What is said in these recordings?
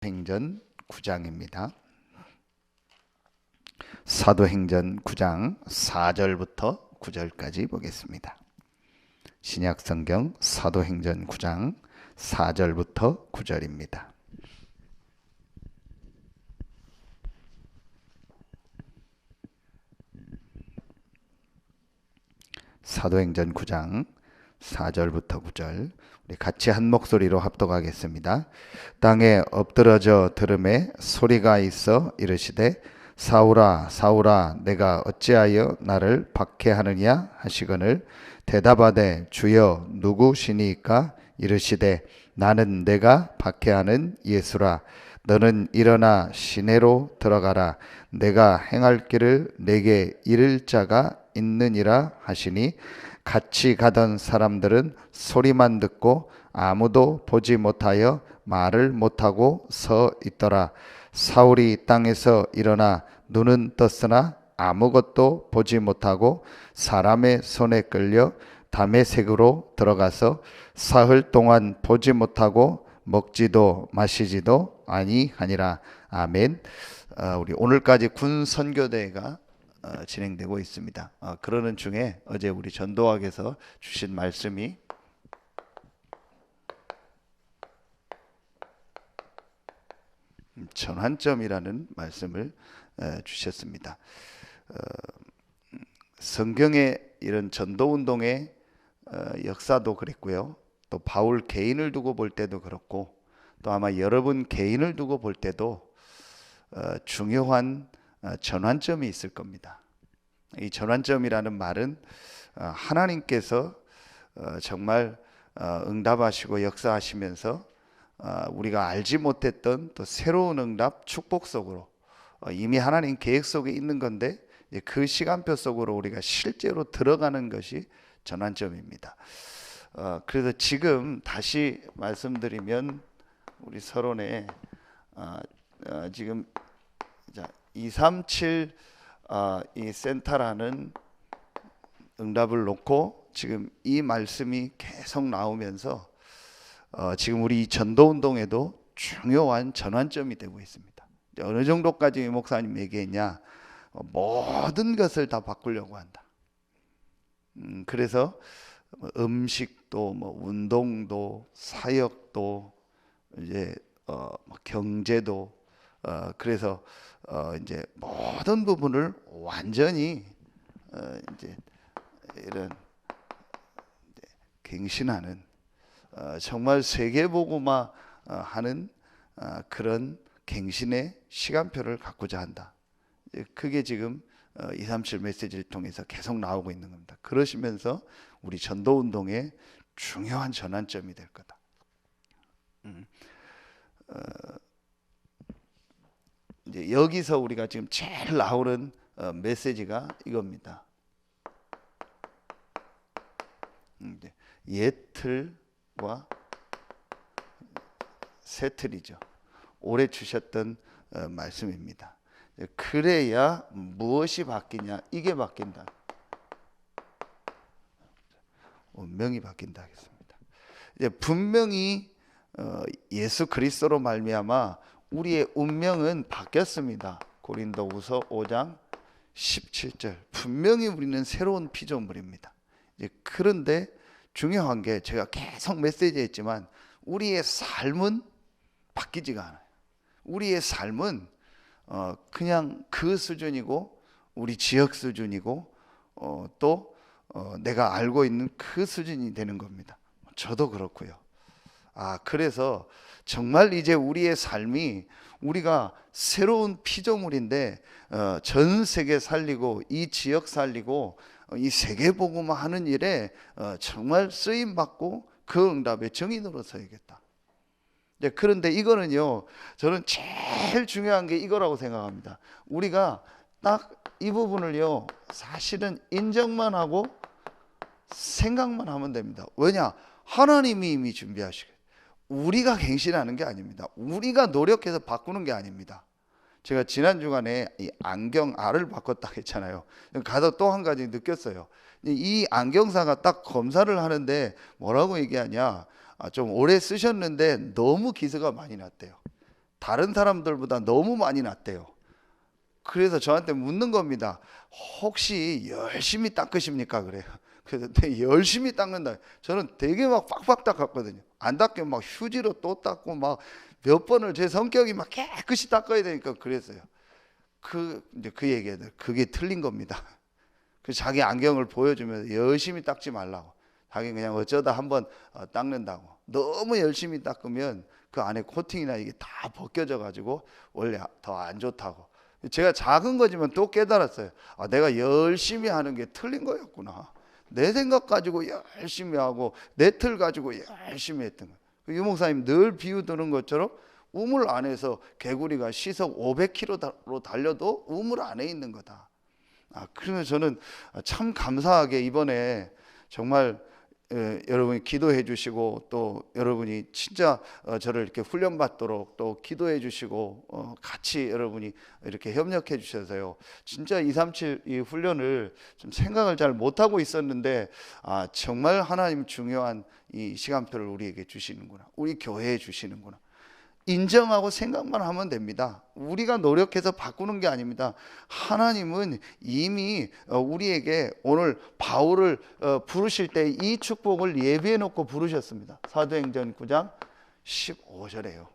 행전 9장입니다. 사도행전 9장 4절부터 9절까지 보겠습니다. 신약성경 사도행전 9장 4절부터 9절입니다. 사도행전 9장 4절부터 9절 우리 같이 한 목소리로 합독하겠습니다. 땅에 엎드러져 들음에 소리가 있어 이르시되 사울아 사울아 내가 어찌하여 나를 박해하느냐 하시거늘 대답하되 주여 누구시니까 이르시되 나는 내가 박해하는 예수라. 너는 일어나 시내로 들어가라. 내가 행할 길을 내게 이를 자가 있느니라 하시니 같이 가던 사람들은 소리만 듣고 아무도 보지 못하여 말을 못하고 서 있더라. 사울이 땅에서 일어나 눈은 떴으나 아무것도 보지 못하고 사람의 손에 끌려 다메섹으로 들어가서 사흘 동안 보지 못하고 먹지도 마시지도 아니하니라. 아멘. 우리 오늘까지 군 선교대회가 진행되고 있습니다. 그러는 중에 어제 우리 전도학에서 주신 말씀이 전환점이라는 말씀을 주셨습니다. 성경의 이런 전도운동의 역사도 그랬고요. 또 바울 개인을 두고 볼 때도 그렇고 또 아마 여러분 개인을 두고 볼 때도 중요한 전환점이 있을 겁니다. 이 전환점이라는 말은 하나님께서 정말 응답하시고 역사하시면서 우리가 알지 못했던 또 새로운 응답, 축복 속으로 이미 하나님 계획 속에 있는 건데 그 시간표 속으로 우리가 실제로 들어가는 것이 전환점입니다. 그래서 지금 다시 말씀드리면 우리 서론에 지금 237 이 센터라는 응답을 놓고 지금 이 말씀이 계속 나오면서 지금 우리 전도운동에도 중요한 전환점이 되고 있습니다. 어느 정도까지 목사님 얘기했냐? 모든 것을 다 바꾸려고 한다. 그래서 음식도 운동도 사역도 이제 경제도 그래서 이제 모든 부분을 완전히 이제 이런 갱신하는 정말 세계보고마 하는 그런 갱신의 시간표를 갖고자 한다. 그게 지금 237 메시지를 통해서 계속 나오고 있는 겁니다. 그러시면서 우리 전도운동의 중요한 전환점이 될 거다. 이제 여기서 우리가 지금 제일 나오는 메시지가 이겁니다. 옛틀과 새틀이죠. 올해 주셨던 말씀입니다. 그래야 무엇이 바뀌냐? 이게 바뀐다. 운명이 바뀐다 하겠습니다. 이제 분명히 예수 그리스도로 말미암아 우리의 운명은 바뀌었습니다. 고린도후서 5장 17절. 분명히 우리는 새로운 피조물입니다. 그런데 중요한 게 제가 계속 메시지에 했지만 우리의 삶은 바뀌지가 않아요. 우리의 삶은 그냥 그 수준이고 우리 지역 수준이고 또 내가 알고 있는 그 수준이 되는 겁니다. 저도 그렇고요. 그래서 정말 이제 우리의 삶이 우리가 새로운 피조물인데 전 세계 살리고 이 지역 살리고 이 세계 복음화 하는 일에 정말 쓰임 받고 그 응답의 증인으로 서야겠다. 그런데 이거는요, 저는 제일 중요한 게 이거라고 생각합니다. 우리가 딱 이 부분을요, 사실은 인정만 하고 생각만 하면 됩니다. 왜냐? 하나님이 이미 준비하시고 우리가 갱신하는 게 아닙니다. 우리가 노력해서 바꾸는 게 아닙니다. 제가 지난 주간에 이 안경 알을 바꿨다 했잖아요. 가서 또 한 가지 느꼈어요. 이 안경사가 딱 검사를 하는데 뭐라고 얘기하냐? 좀 오래 쓰셨는데 너무 기스가 많이 났대요. 다른 사람들보다 너무 많이 났대요. 그래서 저한테 묻는 겁니다. 혹시 열심히 닦으십니까? 그래요. 그래서 네, 열심히 닦는다. 저는 되게 막 빡빡 닦았거든요. 안 닦으면 막 휴지로 또 닦고 막 몇 번을, 제 성격이 막 깨끗이 닦아야 되니까 그랬어요. 이제 그 얘기는 그게 틀린 겁니다. 그 자기 안경을 보여주면서 열심히 닦지 말라고. 자기 그냥 어쩌다 한번 닦는다고. 너무 열심히 닦으면 그 안에 코팅이나 이게 다 벗겨져 가지고 원래 더 안 좋다고. 제가 작은 거지만 또 깨달았어요. 아, 내가 열심히 하는 게 틀린 거였구나. 내 생각 가지고 열심히 하고 내 틀 가지고 열심히 했던 거예요. 유 목사님 늘 비유 드는 것처럼 우물 안에서 개구리가 시속 500km로 달려도 우물 안에 있는 거다. 그러면 저는 참 감사하게 이번에 정말 여러분이 기도해 주시고 또 여러분이 진짜 저를 이렇게 훈련받도록 또 기도해 주시고 같이 여러분이 이렇게 협력해 주셔서요. 진짜 237 이 훈련을 좀 생각을 잘 못하고 있었는데 정말 하나님 중요한 이 시간표를 우리에게 주시는구나. 우리 교회에 주시는구나. 인정하고 생각만 하면 됩니다. 우리가 노력해서 바꾸는 게 아닙니다. 하나님은 이미 우리에게 오늘 바울을 부르실 때 이 축복을 예비해 놓고 부르셨습니다. 사도행전 9장 15절에요.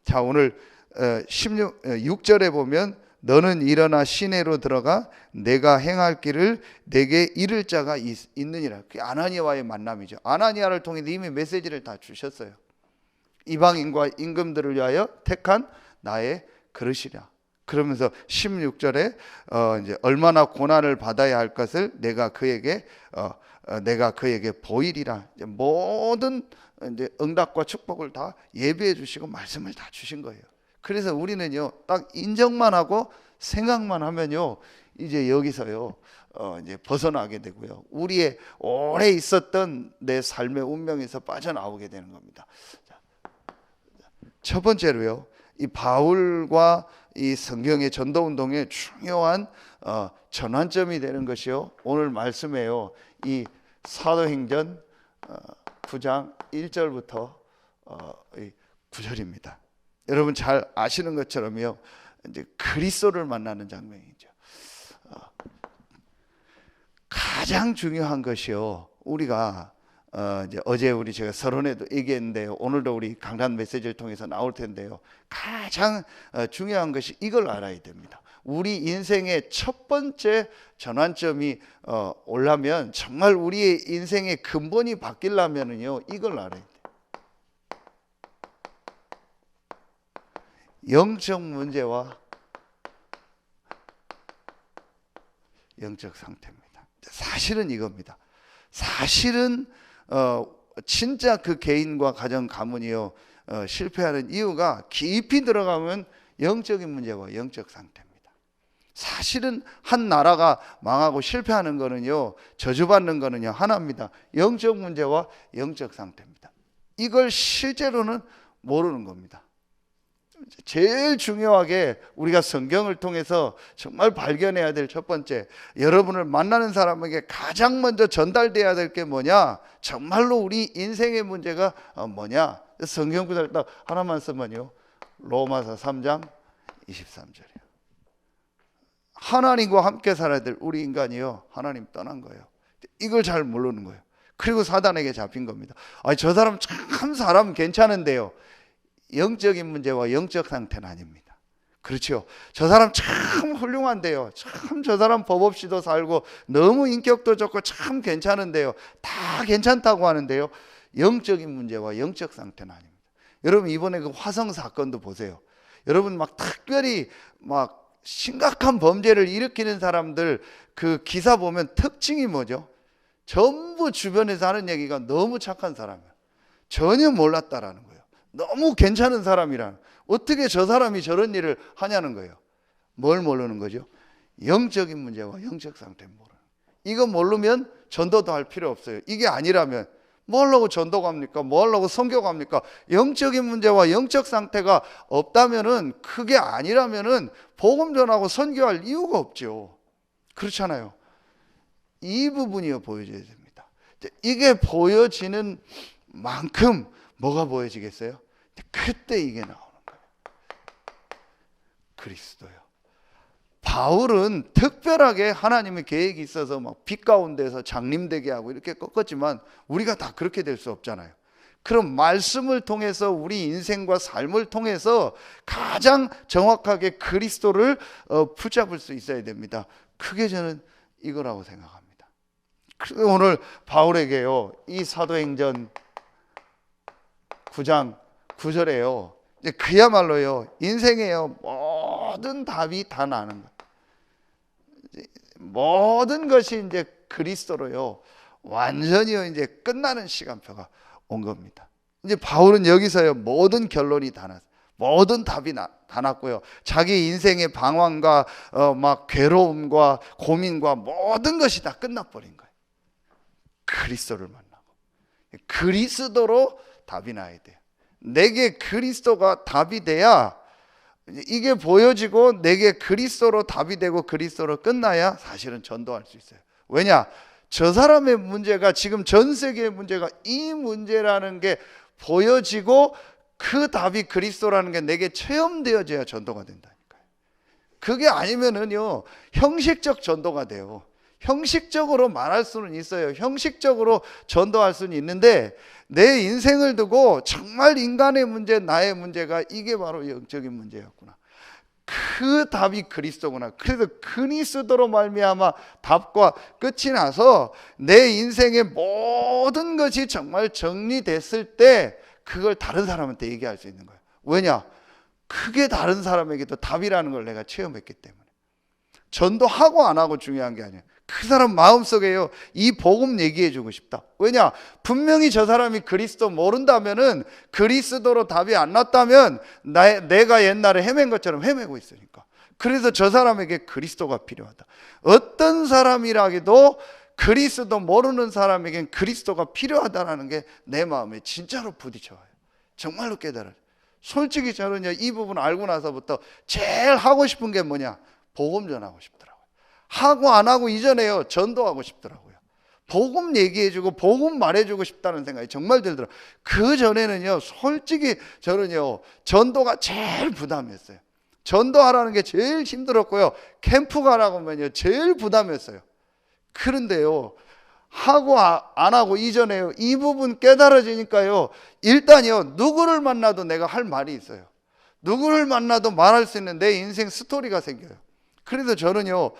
자, 오늘 6절에 보면 너는 일어나 시내로 들어가 내가 행할 길을 내게 이를 자가 있느니라. 그게 아나니아와의 만남이죠. 아나니아를 통해 이미 메시지를 다 주셨어요. 이방인과 임금들을 위하여 택한 나의 그릇이라. 그러면서 16절에 이제 얼마나 고난을 받아야 할 것을 내가 그에게 보이리라. 이제 모든 이제 응답과 축복을 다 예비해 주시고 말씀을 다 주신 거예요. 그래서 우리는요, 딱 인정만 하고 생각만 하면요, 이제 여기서요 이제 벗어나게 되고요, 우리의 오래 있었던 내 삶의 운명에서 빠져나오게 되는 겁니다. 첫 번째로요, 이 바울과 이 성경의 전도 운동의 중요한 전환점이 되는 것이요, 오늘 말씀에요, 이 사도행전 9장 1절부터 9절입니다. 여러분 잘 아시는 것처럼요, 이제 그리스도를 만나는 장면이죠. 가장 중요한 것이요, 우리가 이제 어제 제가 서론에도 얘기했는데요, 오늘도 우리 강단 메시지를 통해서 나올 텐데요, 가장 중요한 것이 이걸 알아야 됩니다. 우리 인생의 첫 번째 전환점이 오려면, 정말 우리의 인생의 근본이 바뀌려면은요, 이걸 알아야 돼요. 영적 문제와 영적 상태입니다. 사실은 이겁니다. 사실은 진짜 그 개인과 가정 가문이요 실패하는 이유가 깊이 들어가면 영적인 문제와 영적 상태입니다. 사실은 한 나라가 망하고 실패하는 거는요, 저주받는 거는요 하나입니다. 영적 문제와 영적 상태입니다. 이걸 실제로는 모르는 겁니다. 제일 중요하게 우리가 성경을 통해서 정말 발견해야 될 첫 번째, 여러분을 만나는 사람에게 가장 먼저 전달돼야 될 게 뭐냐, 정말로 우리 인생의 문제가 뭐냐, 성경 구절 딱 하나만 쓰면요, 로마서 3장 23절이에요. 하나님과 함께 살아야 될 우리 인간이요, 하나님 떠난 거예요. 이걸 잘 모르는 거예요. 그리고 사단에게 잡힌 겁니다. 저 사람 참 사람 괜찮은데요, 영적인 문제와 영적 상태는 아닙니다. 그렇죠. 저 사람 참 훌륭한데요, 참 저 사람 법 없이도 살고 너무 인격도 좋고 참 괜찮은데요, 다 괜찮다고 하는데요, 영적인 문제와 영적 상태는 아닙니다. 여러분 이번에 그 화성 사건도 보세요. 여러분 막 특별히 막 심각한 범죄를 일으키는 사람들 그 기사 보면 특징이 뭐죠? 전부 주변에서 하는 얘기가 너무 착한 사람이에요. 전혀 몰랐다라는 거예요. 너무 괜찮은 사람이란, 어떻게 저 사람이 저런 일을 하냐는 거예요. 뭘 모르는 거죠? 영적인 문제와 영적 상태 모르는. 이거 모르면 전도도 할 필요 없어요. 이게 아니라면 뭐 하려고 전도 갑니까? 뭐 하려고 선교 갑니까? 영적인 문제와 영적 상태가 없다면은, 그게 아니라면은 복음 전하고 선교할 이유가 없죠. 그렇잖아요. 이 부분이 보여져야 됩니다. 이게 보여지는 만큼 뭐가 보여지겠어요? 그때 이게 나오는 거예요. 그리스도요. 바울은 특별하게 하나님의 계획이 있어서 막 빛 가운데서 장림되게 하고 이렇게 꺾었지만 우리가 다 그렇게 될 수 없잖아요. 그럼 말씀을 통해서 우리 인생과 삶을 통해서 가장 정확하게 그리스도를 붙잡을 수 있어야 됩니다. 그게 저는 이거라고 생각합니다. 오늘 바울에게요, 이 사도행전 9장 9절에요, 그야말로요, 인생에요, 모든 답이 다 나는 거예요. 모든 것이 이제 그리스도로요, 완전히 이제 끝나는 시간표가 온 겁니다. 이제 바울은 여기서요, 모든 결론이 다 났어요. 모든 답이 다 났고요. 자기 인생의 방황과 막 괴로움과 고민과 모든 것이 다 끝나버린 거예요. 그리스도를 만나고 그리스도로 답이 나야 돼요. 내게 그리스도가 답이 돼야, 이게 보여지고 내게 그리스도로 답이 되고 그리스도로 끝나야 사실은 전도할 수 있어요. 왜냐? 저 사람의 문제가, 지금 전 세계의 문제가 이 문제라는 게 보여지고 그 답이 그리스도라는 게 내게 체험되어져야 전도가 된다니까요. 그게 아니면은요, 형식적 전도가 돼요. 형식적으로 말할 수는 있어요. 형식적으로 전도할 수는 있는데, 내 인생을 두고 정말 인간의 문제, 나의 문제가 이게 바로 영적인 문제였구나. 그 답이 그리스도구나. 그래서 그리스도로 말미암아 답과 끝이 나서 내 인생의 모든 것이 정말 정리됐을 때 그걸 다른 사람한테 얘기할 수 있는 거예요. 왜냐? 그게 다른 사람에게도 답이라는 걸 내가 체험했기 때문에. 전도하고 안 하고 중요한 게 아니에요. 그 사람 마음속에요, 이 복음 얘기해 주고 싶다. 왜냐? 분명히 저 사람이 그리스도 모른다면은, 그리스도로 답이 안 났다면 내가 옛날에 헤맨 것처럼 헤매고 있으니까. 그래서 저 사람에게 그리스도가 필요하다. 어떤 사람이라도 그리스도 모르는 사람에겐 그리스도가 필요하다는 게 내 마음에 진짜로 부딪혀요. 정말로 깨달아요. 솔직히 저는요, 이 부분 알고 나서부터 제일 하고 싶은 게 뭐냐? 복음 전하고 싶더라고요. 하고 안 하고 이전에요, 전도하고 싶더라고요. 복음 얘기해주고 복음 말해주고 싶다는 생각이 정말 들더라고요. 그 전에는요, 솔직히 저는요, 전도가 제일 부담이었어요. 전도하라는 게 제일 힘들었고요, 캠프 가라고 하면요, 제일 부담이었어요. 그런데요, 하고 안 하고 이전에요, 이 부분 깨달아지니까요, 일단요, 누구를 만나도 내가 할 말이 있어요. 누구를 만나도 말할 수 있는 내 인생 스토리가 생겨요. 그래서 저는요,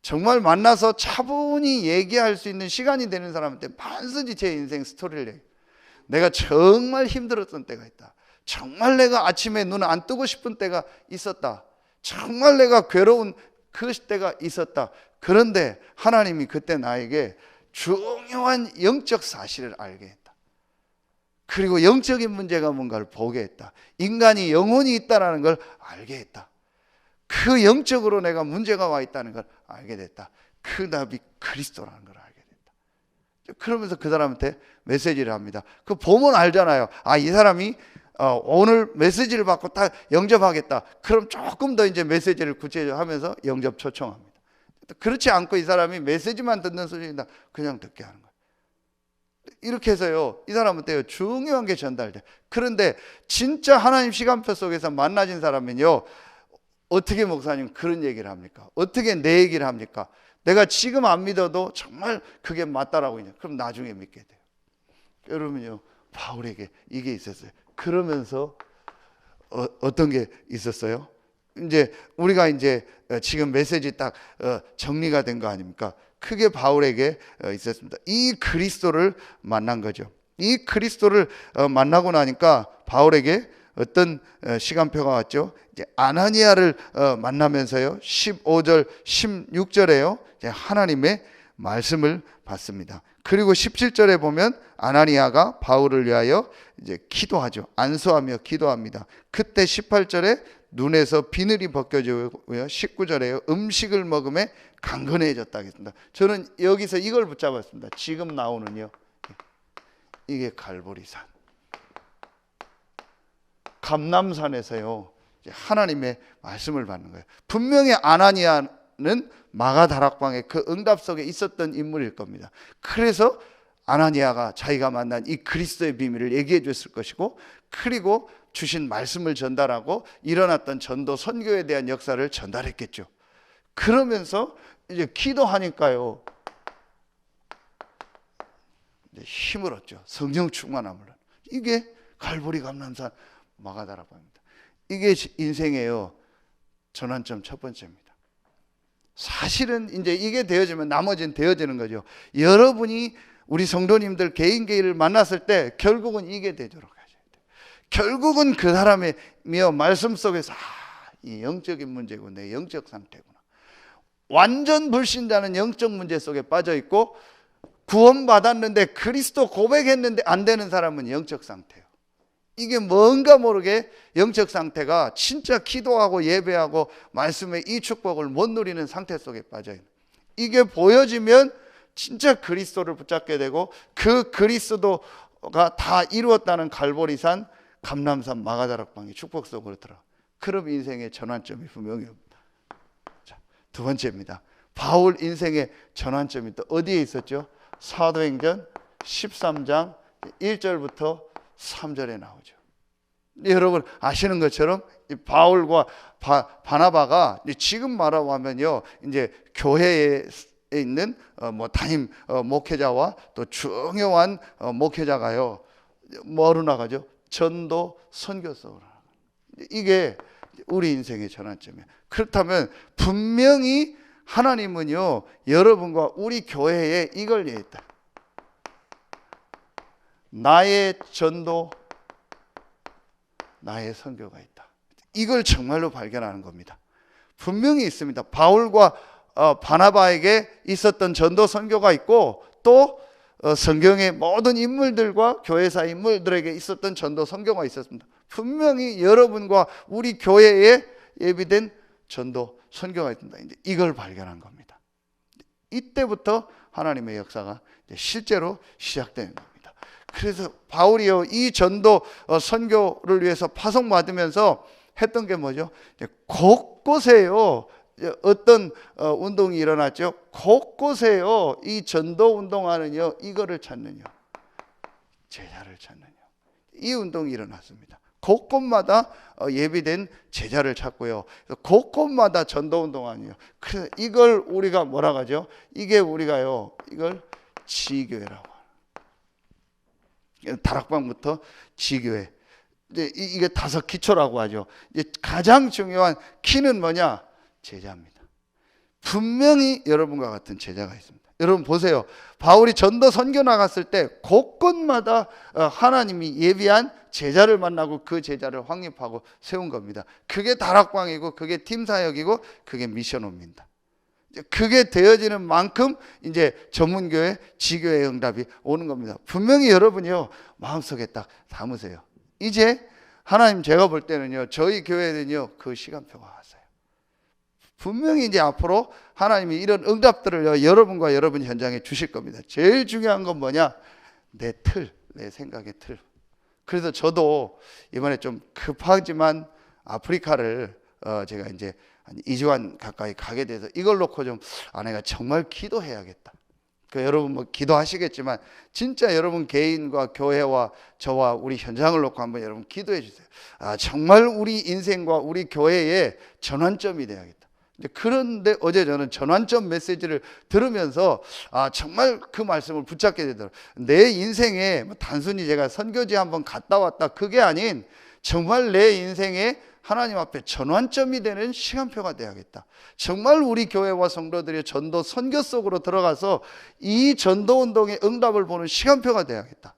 정말 만나서 차분히 얘기할 수 있는 시간이 되는 사람한테 반드시 제 인생 스토리를 얘기해요. 내가 정말 힘들었던 때가 있다. 정말 내가 아침에 눈 안 뜨고 싶은 때가 있었다. 정말 내가 괴로운 그 때가 있었다. 그런데 하나님이 그때 나에게 중요한 영적 사실을 알게 했다. 그리고 영적인 문제가 뭔가를 보게 했다. 인간이 영혼이 있다는 걸 알게 했다. 그 영적으로 내가 문제가 와 있다는 걸 알게 됐다. 그 답이 그리스도라는 걸 알게 됐다. 그러면서 그 사람한테 메시지를 합니다. 그 보면 알잖아요. 아, 이 사람이 오늘 메시지를 받고 딱 영접하겠다. 그럼 조금 더 이제 메시지를 구체적으로 하면서 영접 초청합니다. 그렇지 않고 이 사람이 메시지만 듣는 수준이다, 그냥 듣게 하는 거예요. 이렇게 해서요, 이 사람한테요, 중요한 게 전달돼. 그런데 진짜 하나님 시간표 속에서 만나진 사람은요, 어떻게 목사님 그런 얘기를 합니까? 어떻게 내 얘기를 합니까? 내가 지금 안 믿어도 정말 그게 맞다라고 이제, 그럼 나중에 믿게 돼요. 여러분요, 바울에게 이게 있었어요. 그러면서 어떤 게 있었어요? 이제 우리가 이제 지금 메시지 딱 정리가 된 거 아닙니까? 크게 바울에게 있었습니다. 이 그리스도를 만난 거죠. 이 그리스도를 만나고 나니까 바울에게 어떤 시간표가 왔죠. 이제 아나니아를 만나면서요, 15절 16절에요, 이제 하나님의 말씀을 받습니다. 그리고 17절에 보면 아나니아가 바울을 위하여 이제 기도하죠. 안수하며 기도합니다. 그때 18절에 눈에서 비늘이 벗겨지고요, 19절에요, 음식을 먹음에 강건해졌다 하겠습니다. 저는 여기서 이걸 붙잡았습니다. 지금 나오는요, 이게 갈보리산, 감람산에서요, 하나님의 말씀을 받는 거예요. 분명히 아나니아는 마가다락방의 그 응답 속에 있었던 인물일 겁니다. 그래서 아나니아가 자기가 만난 이 그리스도의 비밀을 얘기해 줬을 것이고, 그리고 주신 말씀을 전달하고 일어났던 전도 선교에 대한 역사를 전달했겠죠. 그러면서 이제 기도하니까요, 이제 힘을 얻죠. 성령 충만함을. 이게 갈보리 감람산 마가다라고 합니다. 이게 인생에요 전환점 첫 번째입니다. 사실은 이제 이게 되어지면 나머지는 되어지는 거죠. 여러분이 우리 성도님들 개인을 만났을 때 결국은 이게 되도록 하셔야 돼요. 결국은 그 사람의 말씀 속에서 이 영적인 문제고 내 영적 상태구나. 완전 불신자는 영적 문제 속에 빠져 있고, 구원받았는데 그리스도 고백했는데 안 되는 사람은 영적 상태예요. 이게 뭔가 모르게 영적 상태가 진짜 기도하고 예배하고 말씀의 이 축복을 못 누리는 상태 속에 빠져 있는, 이게 보여지면 진짜 그리스도를 붙잡게 되고, 그 그리스도가 다 이루었다는 갈보리산 감람산 마가다락방의 축복 속으로 들어가. 그럼 인생의 전환점이 분명히 옵니다. 자, 두 번째입니다. 바울 인생의 전환점이 또 어디에 있었죠? 사도행전 13장 1절부터 3절에 나오죠. 여러분 아시는 것처럼 바울과 바나바가 지금 말하고 하면요, 이제 교회에 있는 담임 목회자와 또 중요한 목회자가요, 뭐로 나가죠? 전도 선교서로 나가요. 이게 우리 인생의 전환점이에요. 그렇다면 분명히 하나님은요, 여러분과 우리 교회에 이걸 예했다. 나의 전도, 나의 선교가 있다. 이걸 정말로 발견하는 겁니다. 분명히 있습니다. 바울과 바나바에게 있었던 전도 선교가 있고, 또 성경의 모든 인물들과 교회사 인물들에게 있었던 전도 선교가 있었습니다. 분명히 여러분과 우리 교회에 예비된 전도 선교가 있습니다. 이제 이걸 발견한 겁니다. 이때부터 하나님의 역사가 실제로 시작되는 겁니다. 그래서 바울이요, 이 전도 선교를 위해서 파송받으면서 했던 게 뭐죠? 곳곳에요, 어떤 운동이 일어났죠? 곳곳에요, 이 전도 운동하는요, 이거를 찾느냐, 제자를 찾느냐, 이 운동이 일어났습니다. 곳곳마다 예비된 제자를 찾고요, 곳곳마다 전도 운동하니요. 그래서 이걸 우리가 뭐라 하죠? 이게 우리가요, 이걸 지교회라고 해요. 다락방부터 지교회. 이게 5 기초라고 하죠. 이제 가장 중요한 키는 뭐냐? 제자입니다. 분명히 여러분과 같은 제자가 있습니다. 여러분 보세요. 바울이 전도 선교 나갔을 때 곳곳마다 하나님이 예비한 제자를 만나고 그 제자를 확립하고 세운 겁니다. 그게 다락방이고, 그게 팀사역이고, 그게 미션홈입니다. 그게 되어지는 만큼 이제 전문교회, 지교회 응답이 오는 겁니다. 분명히 여러분이요, 마음속에 딱 담으세요. 이제 하나님, 제가 볼 때는요, 저희 교회는요, 그 시간표가 왔어요. 분명히 이제 앞으로 하나님이 이런 응답들을 여러분과 여러분 현장에 주실 겁니다. 제일 중요한 건 뭐냐? 내 틀, 내 생각의 틀. 그래서 저도 이번에 좀 급하지만 아프리카를 제가 이제 한 2주간 가까이 가게 돼서 이걸 놓고 좀 내가 정말 기도해야겠다. 여러분 뭐 기도하시겠지만 진짜 여러분 개인과 교회와 저와 우리 현장을 놓고 한번 여러분 기도해 주세요. 정말 우리 인생과 우리 교회의 전환점이 돼야겠다. 그런데 어제 저는 전환점 메시지를 들으면서 정말 그 말씀을 붙잡게 되더라고요. 내 인생에 단순히 제가 선교지 한번 갔다 왔다, 그게 아닌 정말 내 인생에 하나님 앞에 전환점이 되는 시간표가 돼야겠다. 정말 우리 교회와 성도들이 전도 선교 속으로 들어가서 이 전도 운동의 응답을 보는 시간표가 돼야겠다.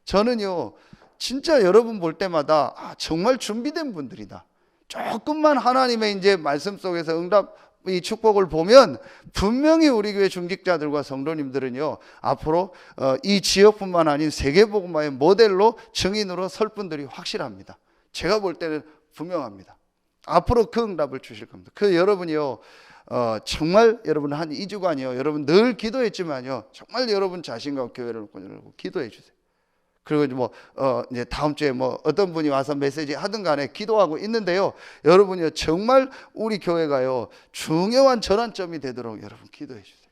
저는요, 진짜 여러분 볼 때마다 정말 준비된 분들이다. 조금만 하나님의 이제 말씀 속에서 응답, 이 축복을 보면 분명히 우리 교회 중직자들과 성도님들은요, 앞으로 이 지역뿐만 아닌 세계복음화의 모델로 증인으로 설 분들이 확실합니다. 제가 볼 때는 분명합니다. 앞으로 그 응답을 주실 겁니다. 그 여러분이요, 정말 여러분 한 2주간이요, 여러분 늘 기도했지만요, 정말 여러분 자신과 교회를 놓고 기도해 주세요. 그리고 이제 다음 주에 어떤 분이 와서 메시지 하든 간에 기도하고 있는데요, 여러분이요, 정말 우리 교회가요, 중요한 전환점이 되도록 여러분 기도해 주세요.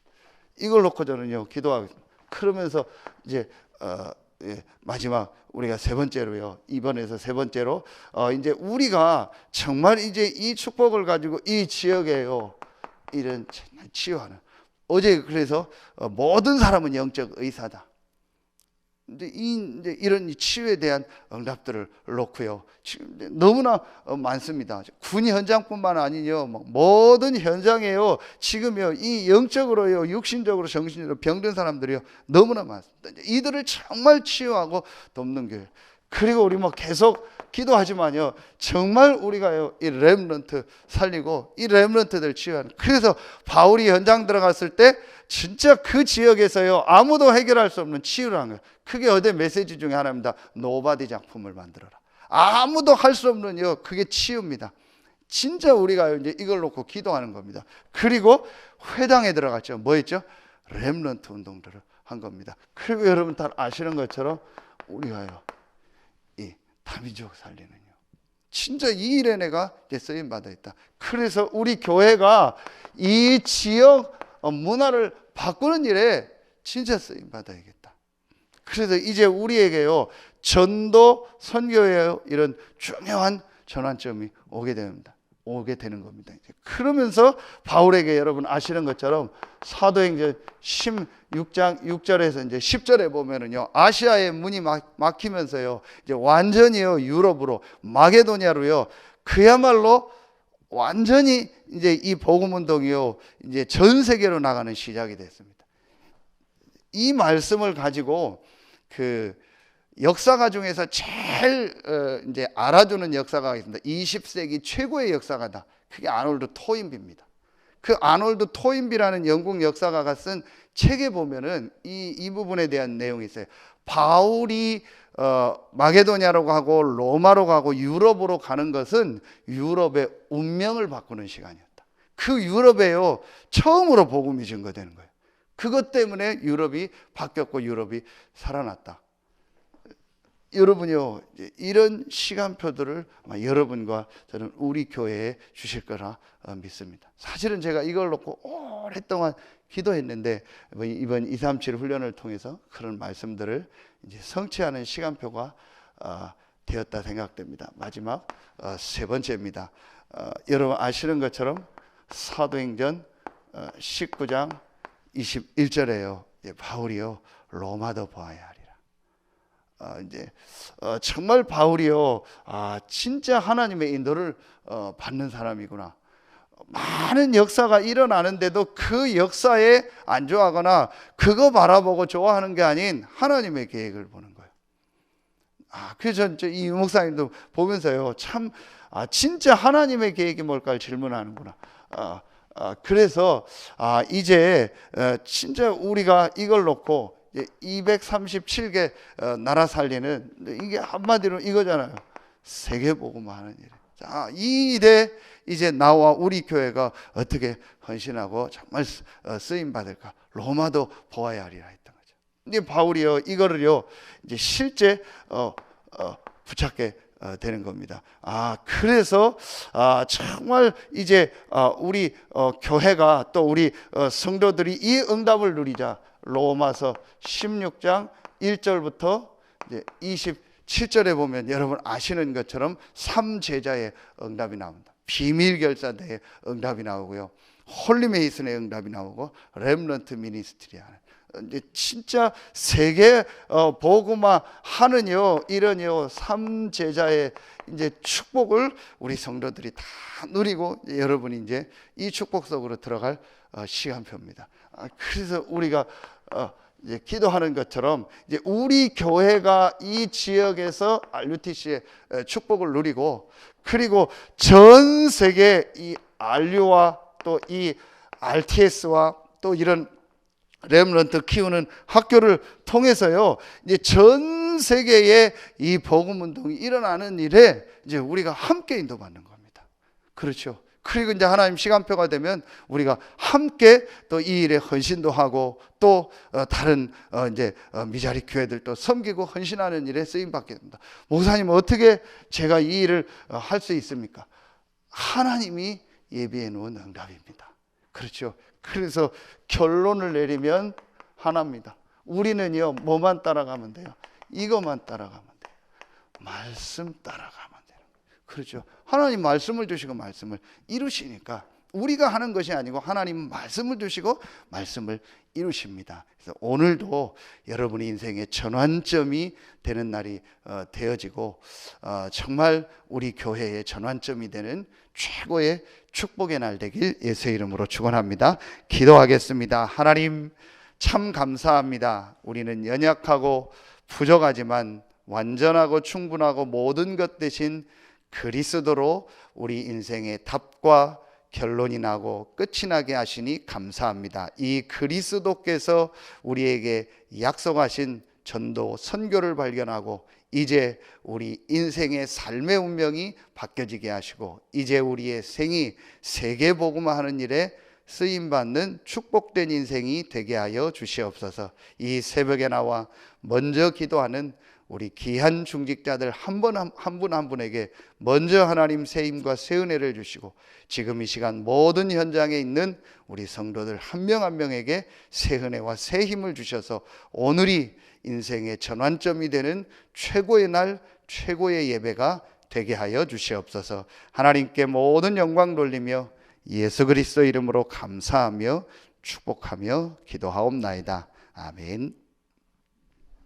이걸 놓고 저는요, 기도하겠습니다. 그러면서 이제 마지막 우리가 세 번째로요. 이번에서 세 번째로 이제 우리가 정말 이제 이 축복을 가지고 이 지역에요. 이런 치유하는 어제 그래서 모든 사람은 영적 의사다. 이제 이런 치유에 대한 응답들을 놓고요. 지금 너무나 많습니다. 군 현장뿐만 아니요, 모든 현장에요. 지금요, 이 영적으로요, 육신적으로, 정신적으로 병든 사람들이요 너무나 많습니다. 이들을 정말 치유하고 돕는 교회. 그리고 우리 계속 기도하지만요, 정말 우리가요, 이 렘넌트 살리고 이 렘넌트들 치유하는. 그래서 바울이 현장 들어갔을 때 진짜 그 지역에서요, 아무도 해결할 수 없는 치유를 한 거예요. 그게 어제 메시지 중에 하나입니다. 노바디 작품을 만들어라. 아무도 할 수 없는요, 그게 치유입니다. 진짜 우리가 이제 이걸 놓고 기도하는 겁니다. 그리고 회당에 들어갔죠. 뭐 했죠? 렘넌트 운동들을 한 겁니다. 그리고 여러분 다 아시는 것처럼 우리가요, 이 다민족 살리는요, 진짜 이 일에 내가 쓰임 받아 있다. 그래서 우리 교회가 이 지역 문화를 바꾸는 일에 진짜 쓰임 받아야겠다. 그래서 이제 우리에게요, 전도 선교의 이런 중요한 전환점이 오게 되는 겁니다. 그러면서 바울에게 여러분 아시는 것처럼 사도행전 16장 6절에서 이제 10절에 보면은요, 아시아의 문이 막히면서요, 이제 완전히요, 유럽으로, 마게도냐로요, 그야말로 완전히 이제 이 복음 운동이요, 이제 전 세계로 나가는 시작이 됐습니다. 이 말씀을 가지고 그 역사가 중에서 제일 이제 알아주는 역사가가 있습니다. 20세기 최고의 역사가다. 그게 아놀드 토인비입니다. 그 아놀드 토인비라는 영국 역사가가 쓴 책에 보면은 이 부분에 대한 내용이 있어요. 바울이 마게도냐로 가고 로마로 가고 유럽으로 가는 것은 유럽의 운명을 바꾸는 시간이었다. 그 유럽에요, 처음으로 복음이 증거되는 거예요. 그것 때문에 유럽이 바뀌었고 유럽이 살아났다. 여러분요, 이런 시간표들을 여러분과 저는 우리 교회에 주실 거라 믿습니다. 사실은 제가 이걸 놓고 오랫동안 기도했는데 이번 237 훈련을 통해서 그런 말씀들을 이제 성취하는 시간표가 되었다 생각됩니다. 마지막 세 번째입니다. 여러분 아시는 것처럼 사도행전 19장 21절에요. 바울이요, 로마도 보아야 하리라. 이제 정말 바울이요, 진짜 하나님의 인도를 받는 사람이구나. 많은 역사가 일어나는데도 그 역사에 안 좋아하거나 그거 바라보고 좋아하는 게 아닌 하나님의 계획을 보는 거예요. 그래서 이 목사님도 보면서요, 참 진짜 하나님의 계획이 뭘까 질문하는구나. 그래서 이제 진짜 우리가 이걸 놓고 237개 나라 살리는, 이게 한마디로 이거잖아요. 세계복음화하는 일. 자, 이 일에 이제 나와 우리 교회가 어떻게 헌신하고 정말 쓰임 받을까? 로마도 보아야 하리라 했던 거죠. 근데 바울이요, 이거를요 이제 실제 붙잡게 되는 겁니다. 그래서 정말 이제 우리 교회가 또 우리 성도들이 이 응답을 누리자. 로마서 16장 1절부터 이제 27절에 보면 여러분 아시는 것처럼 3제자의 응답이 나옵니다. 비밀결사대의 응답이 나오고요, 홀리메이슨의 응답이 나오고, 렘넌트 미니스트리 하는, 이제 진짜 세계 복음화 하는요, 이런요 3제자의 이제 축복을 우리 성도들이 다 누리고 여러분이 이제 이 축복 속으로 들어갈 시간표입니다. 그래서 우리가 이제 기도하는 것처럼 이제 우리 교회가 이 지역에서 RUTC의 축복을 누리고, 그리고 전 세계 이 RU와 또 이 RTS와 또 이런 렘넌트 키우는 학교를 통해서요, 이제 전 세계에 이 복음 운동이 일어나는 일에 이제 우리가 함께 인도받는 겁니다. 그렇죠. 그리고 이제 하나님 시간표가 되면 우리가 함께 또 이 일에 헌신도 하고, 또 다른 이제 미자리 교회들도 섬기고 헌신하는 일에 쓰임 받게 됩니다. 목사님, 어떻게 제가 이 일을 할 수 있습니까? 하나님이 예비해 놓은 응답입니다. 그렇죠. 그래서 결론을 내리면 하나입니다. 우리는요, 뭐만 따라가면 돼요? 이것만 따라가면 돼요. 말씀 따라가면 돼요. 그렇죠. 하나님 말씀을 주시고 말씀을 이루시니까 우리가 하는 것이 아니고 하나님은 말씀을 주시고 말씀을 이루십니다. 그래서 오늘도 여러분의 인생의 전환점이 되는 날이 되어지고 정말 우리 교회의 전환점이 되는 최고의 축복의 날 되길 예수의 이름으로 축원합니다. 기도하겠습니다. 하나님 참 감사합니다. 우리는 연약하고 부족하지만 완전하고 충분하고 모든 것 대신 그리스도로 우리 인생의 답과 결론이 나고 끝이 나게 하시니 감사합니다. 이 그리스도께서 우리에게 약속하신 전도 선교를 발견하고 이제 우리 인생의 삶의 운명이 바뀌어지게 하시고 이제 우리의 생이 세계 복음화하는 일에 쓰임받는 축복된 인생이 되게 하여 주시옵소서. 이 새벽에 나와 먼저 기도하는 우리 귀한 중직자들 한 분 한 분에게 먼저 하나님 새 힘과 새 은혜를 주시고 지금 이 시간 모든 현장에 있는 우리 성도들 한 명 한 명에게 새 은혜와 새 힘을 주셔서 오늘이 인생의 전환점이 되는 최고의 날 최고의 예배가 되게 하여 주시옵소서. 하나님께 모든 영광 돌리며 예수 그리스도 이름으로 감사하며 축복하며 기도하옵나이다. 아멘.